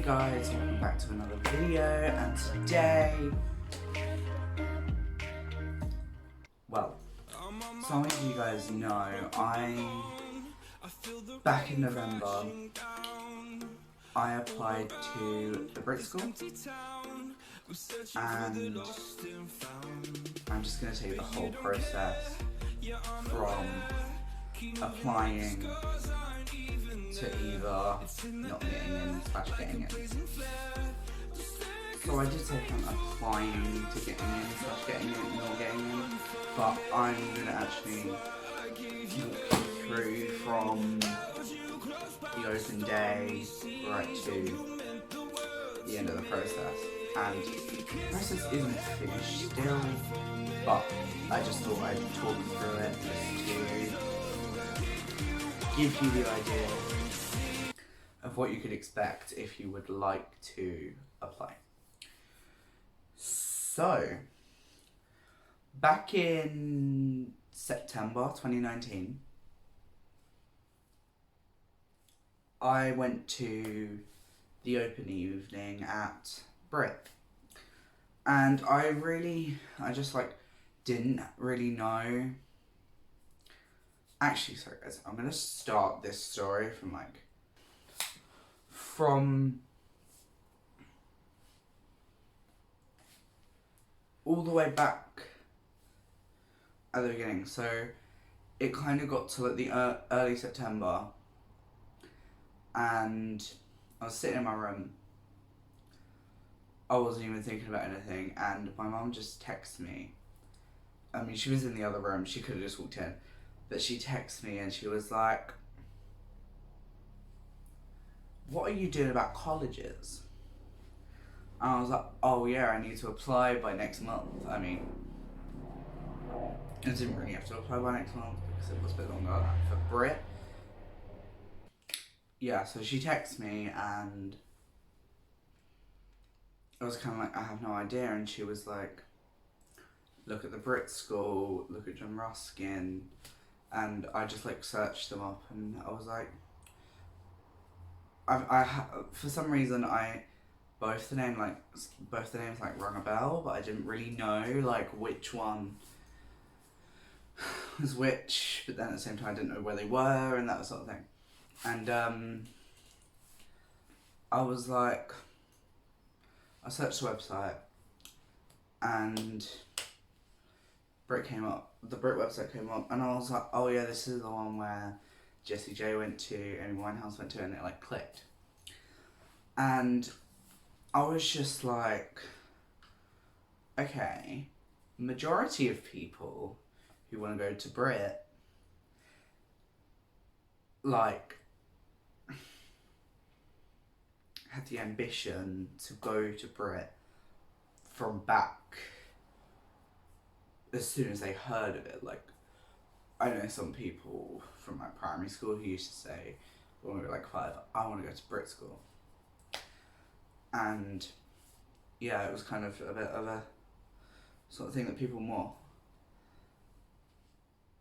guys, welcome back to another video, and today, well, some of you guys know, back in November, I applied to the BRIT school, and I'm just going to tell you the whole process from applying to either not getting in / getting in. So I did say I'm applying to getting in / getting in, not getting in, but I'm going to actually walk you through from the open day right to the end of the process. And the process isn't finished still, but I just thought I'd talk you through it just to give you the idea of what you could expect if you would like to apply. So, back in September 2019, I went to the open evening at BRIT, and I just didn't really know. Actually, sorry guys, I'm gonna start this story from all the way back at the beginning. So it kind of got to the early September, and I was sitting in my room. I wasn't even thinking about anything, and my mum just texted me. I mean, she was in the other room, she could have just walked in, but she texted me and she was like, "What are you doing about colleges?" And I was like, "Oh yeah, I need to apply by next month." I mean, I didn't really have to apply by next month because it was a bit longer for BRIT. Yeah, so she texted me and I was kind of like, I have no idea, and she was like, "Look at the BRIT school, look at John Ruskin," and I just searched them up, and I was like, for some reason both the names rung a bell, but I didn't really know which one was which, but then at the same time I didn't know where they were and that sort of thing. And I was like, I searched the website and BRIT came up, the BRIT website came up, and I was like, oh yeah, this is the one where Jessie J went to, Amy Winehouse went to, and it clicked. And I was just like, okay, majority of people who want to go to BRIT had the ambition to go to BRIT from back as soon as they heard of it. I know some people from my primary school who used to say, when we were 5, I want to go to BRIT school. And yeah, it was kind of a bit of a sort of thing that people more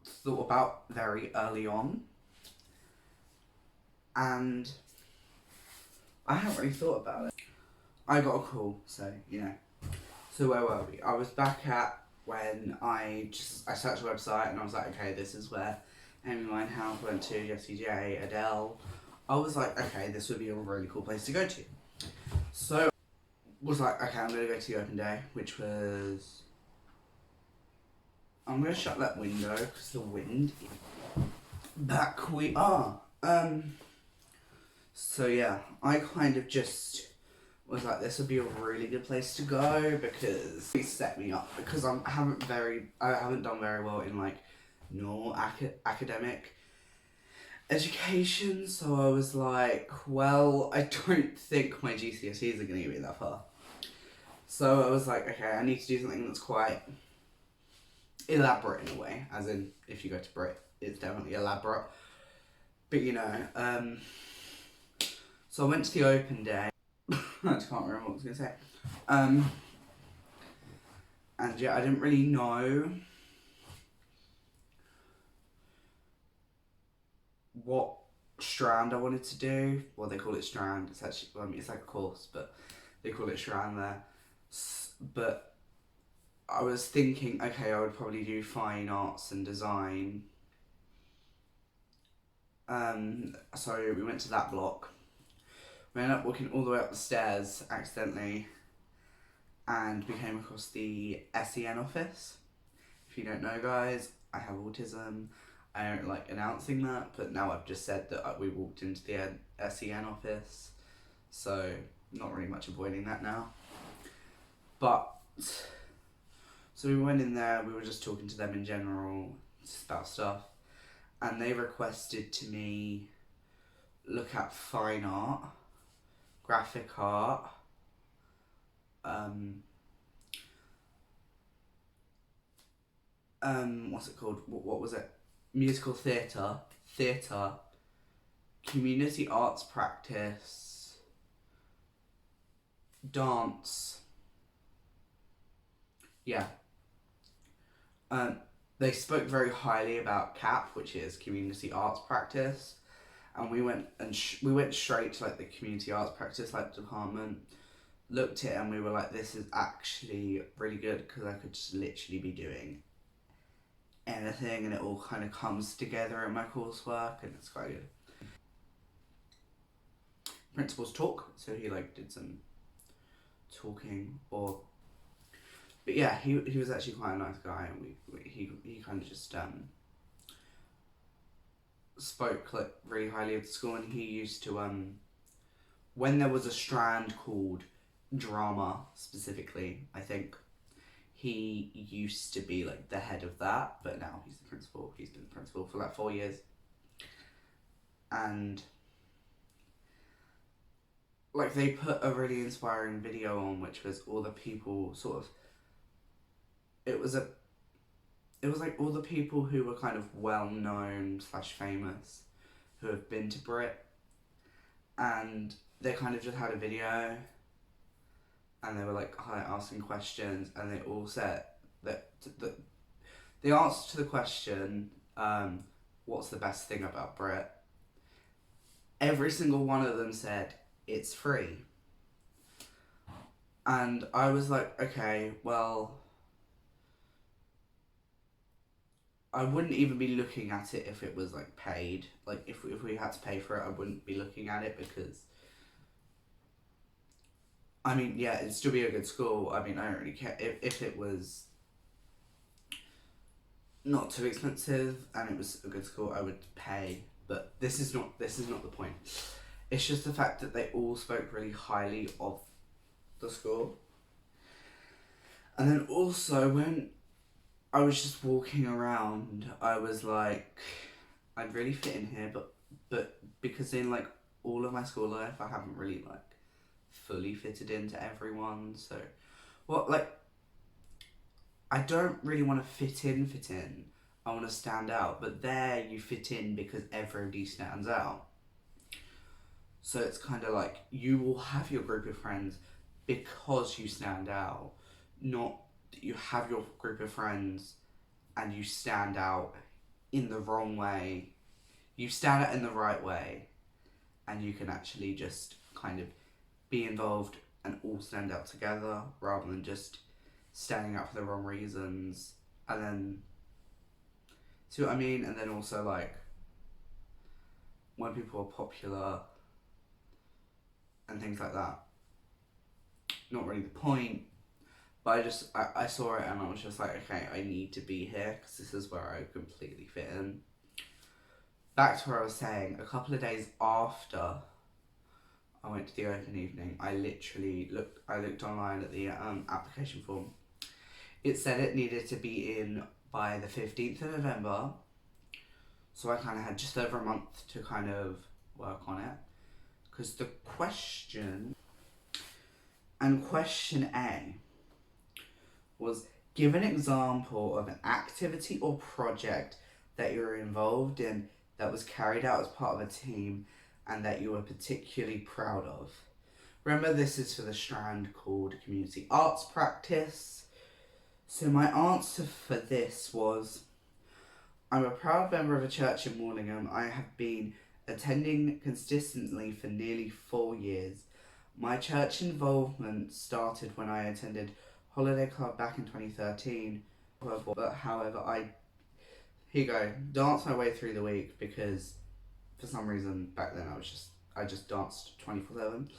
thought about very early on. And I hadn't really thought about it. I got a call, so, So where were we? I was back at when I searched the website and I was like, okay, this is where Amy Winehouse went to, Jessie J, Adele. I was like, okay, this would be a really cool place to go to. So, was like, okay, I'm going to go to the open day, which was... I'm going to shut that window because the wind... Back we are. So yeah, I kind of just was like, this would be a really good place to go because it set me up, because I haven't done very well in normal academic education. So I was like, well, I don't think my GCSEs are going to get me that far. So I was like, okay, I need to do something that's quite elaborate in a way, as in if you go to BRIT, it's definitely elaborate. But so I went to the open day. I just can't remember what I was going to say. And yeah, I didn't really know what strand I wanted to do. Well, they call it strand. It's actually, I mean, it's like a course, but they call it strand there. But I was thinking, okay, I would probably do fine arts and design. So we went to that block. We ended up walking all the way up the stairs accidentally, and we came across the SEN office. If you don't know, guys, I have autism. I don't like announcing that, but now I've just said that we walked into the SEN office, so not really much avoiding that now. But so we went in there. We were just talking to them in general about stuff, and they requested to me look at fine art, graphic art, what's it called? What was it? Musical theatre, community arts practice, dance. Yeah. They spoke very highly about CAP, which is community arts practice, and we went we went straight to like the community arts practice like department, looked at it, and we were like, this is actually really good because I could just literally be doing anything, and it all kind of comes together in my coursework, and it's quite good. Principal's talk, so he like did some talking, but yeah, he was actually quite a nice guy, and he kind of just spoke like really highly of the school, and he used to when there was a strand called drama specifically, I think he used to be like the head of that, but now he's the principal. He's been the principal for like 4 years, and like they put a really inspiring video on, which was all the people sort of. It was like all the people who were kind of well known / famous, who have been to BRIT, and they kind of just had a video, and they were like asking questions, and they all said that the answer to the question, what's the best thing about BRIT? Every single one of them said it's free, and I was like, okay, well, I wouldn't even be looking at it if it was like paid. Like if we had to pay for it, I wouldn't be looking at it because. I mean, yeah, it'd still be a good school. I mean, I don't really care if it was not too expensive and it was a good school. I would pay, but this is not the point. It's just the fact that they all spoke really highly of the school, and then also when I was just walking around, I was like, I'd really fit in here, but because in like all of my school life, I haven't really like fully fitted into everyone. So, I don't really want to fit in. I want to stand out, but there you fit in because everybody stands out. So it's kind of like you will have your group of friends because you stand out, not that you have your group of friends and you stand out in the wrong way. You stand out in the right way, and you can actually just kind of be involved and all stand out together rather than just standing out for the wrong reasons. And then, see what I mean? And then also like when people are popular and things like that, not really the point, but I saw it and I was just like, okay, I need to be here because this is where I completely fit in. Back to where I was saying, a couple of days after I went to the open evening, I looked online at the application form. It said it needed to be in by the 15th of November, so I kind of had just over a month to kind of work on it. Because the question A was, give an example of an activity or project that you were involved in that was carried out as part of a team and that you were particularly proud of. Remember, this is for the strand called Community Arts Practice. So my answer for this was, I'm a proud member of a church in Morningham. I have been attending consistently for nearly 4 years. My church involvement started when I attended Holiday Club back in 2013. But however, here you go, danced my way through the week because for some reason back then I just danced 24/7.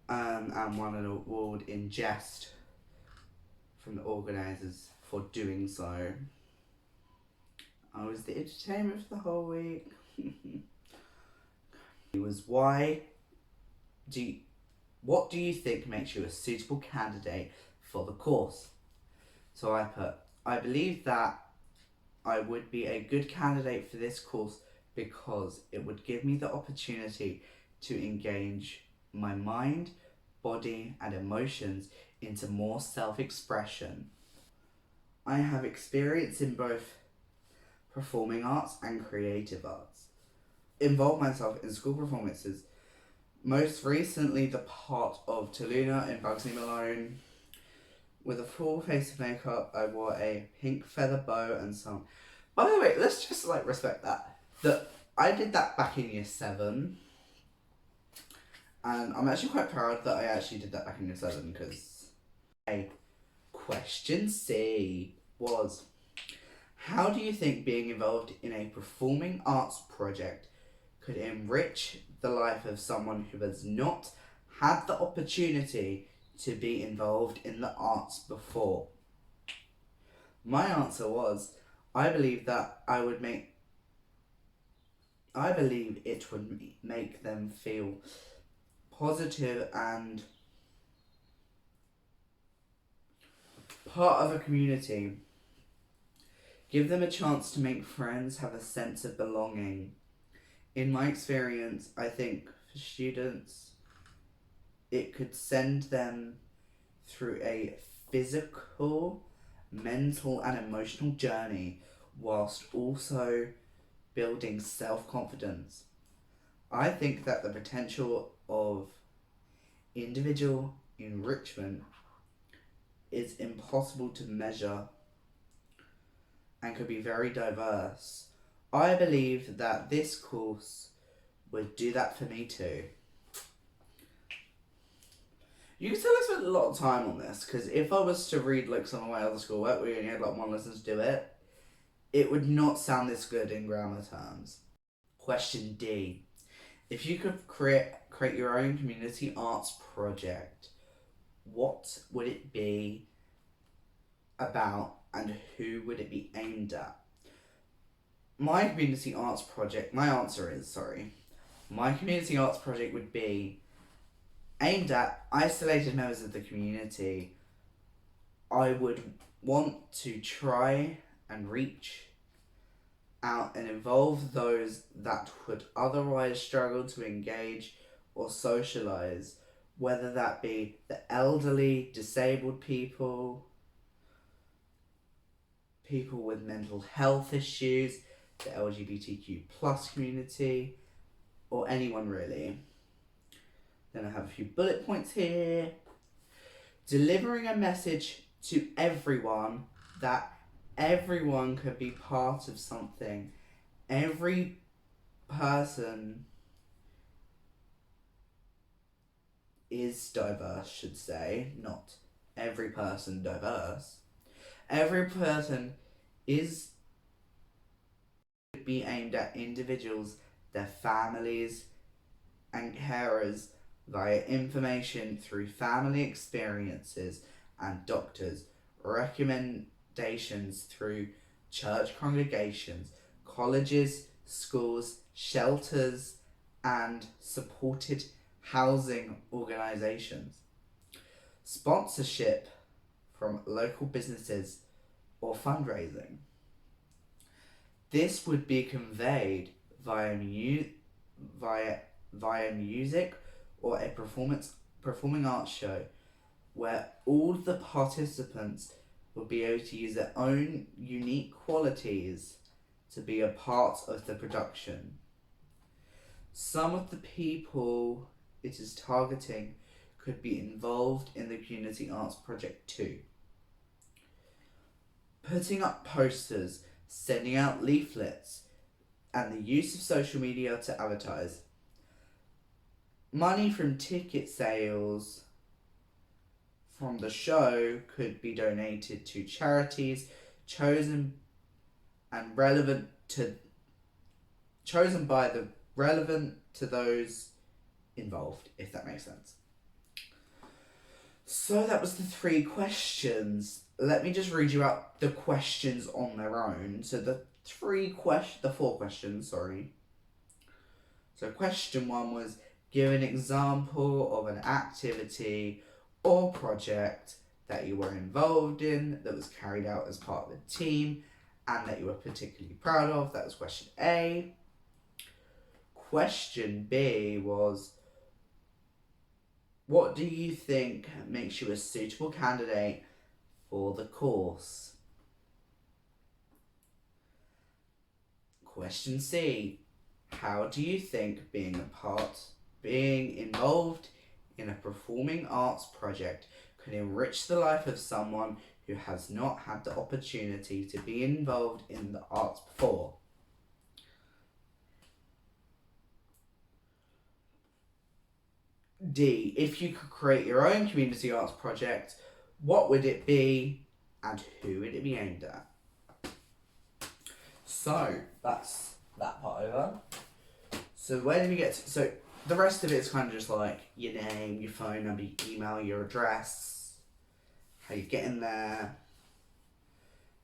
And won an award in jest from the organisers for doing so. I was the entertainment for the whole week. It was what do you think makes you a suitable candidate for the course? So I put, I believe that I would be a good candidate for this course because it would give me the opportunity to engage my mind, body, and emotions into more self-expression. I have experience in both performing arts and creative arts. Involved myself in school performances, most recently the part of Taluna in Bugs Me Malone. With a full face of makeup, I wore a pink feather bow and some. By the way, let's just respect that I did that back in year 7, and I'm actually quite proud that I actually did that back in year 7 because. Question C was, how do you think being involved in a performing arts project could enrich the life of someone who has not had the opportunity to be involved in the arts before? My answer was, I believe it would make them feel positive and part of a community. Give them a chance to make friends, have a sense of belonging. In my experience, I think for students, it could send them through a physical, mental, and emotional journey whilst also building self-confidence. I think that the potential of individual enrichment is impossible to measure and could be very diverse. I believe that this course would do that for me too. You can tell I spent a lot of time on this, because if I was to read some of my other schoolwork where you only had one lesson to do it, it would not sound this good in grammar terms. Question D. If you could create your own community arts project, what would it be about and who would it be aimed at? My community arts project would be aimed at isolated members of the community. I would want to try and reach out and involve those that would otherwise struggle to engage or socialise, whether that be the elderly, disabled people with mental health issues, the LGBTQ plus community, or anyone really. Then I have a few bullet points here. Delivering a message to everyone that everyone could be part of something. Every person is diverse, should say, not every person diverse. Every person could be aimed at individuals, their families, and carers via information through family experiences and doctors, recommendations through church congregations, colleges, schools, shelters, and supported housing organisations. Sponsorship from local businesses or fundraising. This would be conveyed via music or a performing arts show where all the participants will be able to use their own unique qualities to be a part of the production. Some of the people it is targeting could be involved in the community arts project too. Putting up posters, sending out leaflets, and the use of social media to advertise. Money from ticket sales from the show could be donated to charities chosen by the relevant to those involved, if that makes sense. So that was the 3 questions. Let me just read you out the questions on their own. So the 4 questions, sorry. So question 1 was, give an example of an activity or project that you were involved in that was carried out as part of a team and that you were particularly proud of. That was question A. Question B was, what do you think makes you a suitable candidate for the course? Question C, how do you think being involved in a performing arts project can enrich the life of someone who has not had the opportunity to be involved in the arts before? D, if you could create your own community arts project, what would it be and who would it be aimed at? So, that's that part over. So where do we get to? So the rest of it is kind of just like your name, your phone number, your email, your address, how you get in there,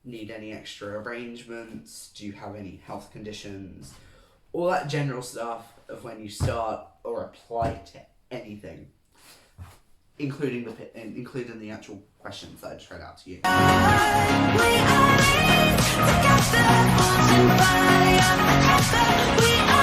need any extra arrangements, do you have any health conditions, all that general stuff of when you start or apply to anything, including the actual questions that I just read out to you. We are